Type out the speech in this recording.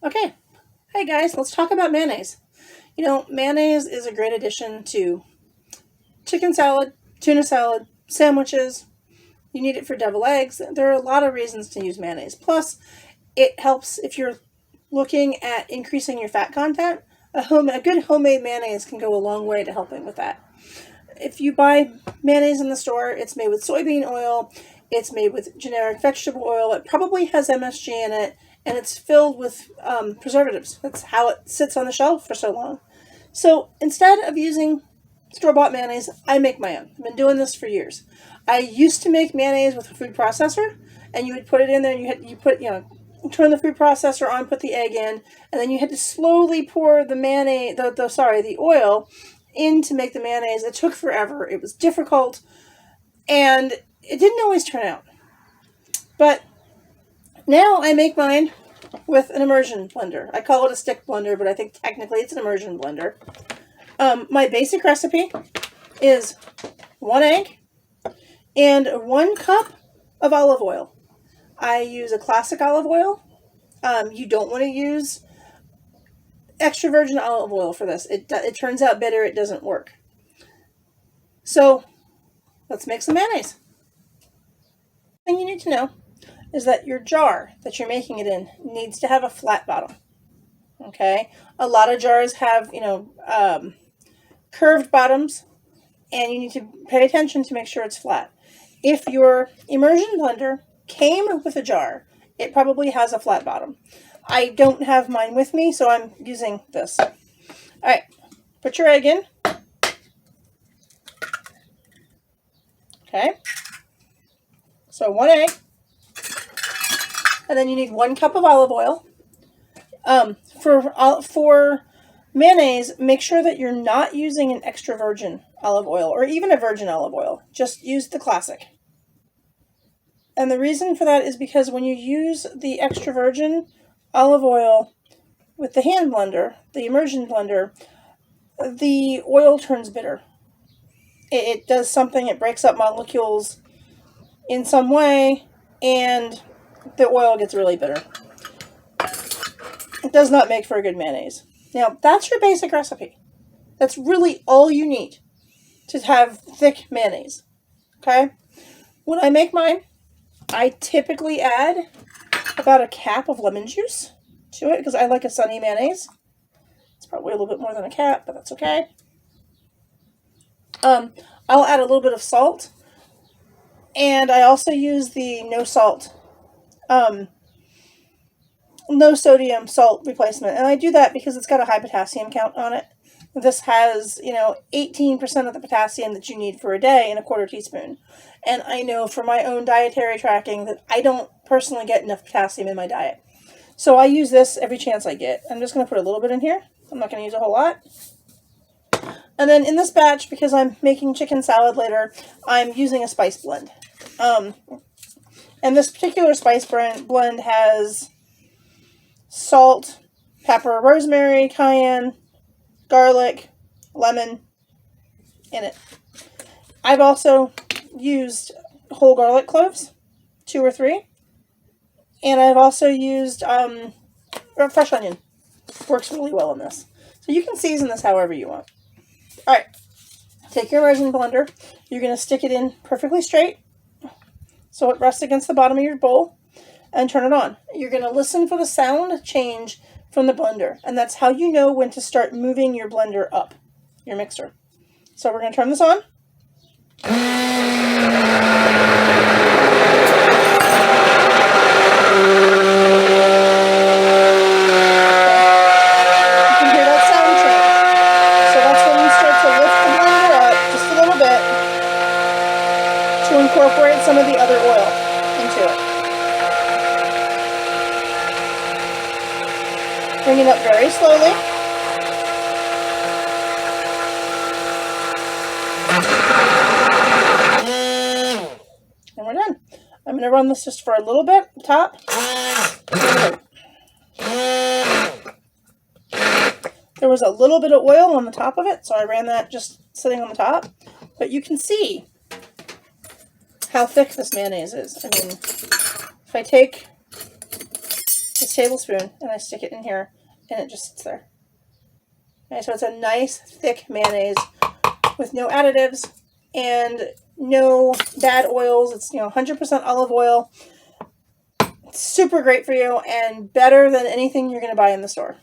Okay, hey guys, let's talk about mayonnaise. You know, mayonnaise is a great addition to chicken salad, tuna salad, sandwiches. You need it for deviled eggs. There are a lot of reasons to use mayonnaise. Plus, it helps if you're looking at increasing your fat content. A good homemade mayonnaise can go a long way to helping with that. If you buy mayonnaise in the store, it's made with soybean oil, it's made with generic vegetable oil, it probably has MSG in it, and it's filled with preservatives. That's how it sits on the shelf for so long. So instead of using store-bought mayonnaise, I make my own. I've been doing this for years. I used to make mayonnaise with a food processor, and you would put it in there, and turn the food processor on, put the egg in, and then you had to slowly pour the mayonnaise, the oil in to make the mayonnaise. It took forever. It was difficult, and it didn't always turn out. But now I make mine with an immersion blender. I call it a stick blender, but I think technically it's an immersion blender. My basic recipe is 1 egg and 1 cup of olive oil. I use a classic olive oil. You don't want to use extra virgin olive oil for this. It turns out bitter. It doesn't work. So let's make some mayonnaise. The thing you need to know is that your jar that you're making it in needs to have a flat bottom. Okay? A lot of jars have, curved bottoms, and you need to pay attention to make sure it's flat. If your immersion blender came with a jar, it probably has a flat bottom. I don't have mine with me, so I'm using this. All right, put your egg in. Okay, so 1 egg, and then you need 1 cup of olive oil. For mayonnaise, make sure that you're not using an extra virgin olive oil or even a virgin olive oil. Just use the classic. And the reason for that is because when you use the extra virgin olive oil with the hand blender, the immersion blender, the oil turns bitter. It does something, it breaks up molecules in some way, and the oil gets really bitter. It does not make for a good mayonnaise. Now, that's your basic recipe. That's really all you need to have thick mayonnaise. Okay? When I make mine, I typically add about a cap of lemon juice to it because I like a sunny mayonnaise. It's probably a little bit more than a cap, but that's okay. I'll add a little bit of salt, and I also use the no salt, no sodium salt replacement, and I do that because it's got a high potassium count on it. This has, 18% of the potassium that you need for a day in a 1/4 teaspoon. And I know from my own dietary tracking that I don't personally get enough potassium in my diet. So I use this every chance I get. I'm just going to put a little bit in here. I'm not going to use a whole lot. And then in this batch, because I'm making chicken salad later, I'm using a spice blend. And this particular spice blend has salt, pepper, rosemary, cayenne, garlic, lemon in it. I've also used whole garlic cloves, 2 or 3. And I've also used fresh onion. Works really well in this. So you can season this however you want. All right, take your immersion blender. You're going to stick it in perfectly straight so it rests against the bottom of your bowl, and turn it on. You're going to listen for the sound change from the blender, and that's how you know when to start moving your blender up, your mixer. So we're going to turn this on. Incorporate some of the other oil into it. Bring it up very slowly. And we're done. I'm going to run this just for a little bit, top. There was a little bit of oil on the top of it, so I ran that just sitting on the top. But you can see how thick this mayonnaise is. I mean, if I take the tablespoon and I stick it in here and it just sits there. Okay, so it's a nice thick mayonnaise with no additives and no bad oils. It's 100% olive oil. It's super great for you and better than anything you're going to buy in the store.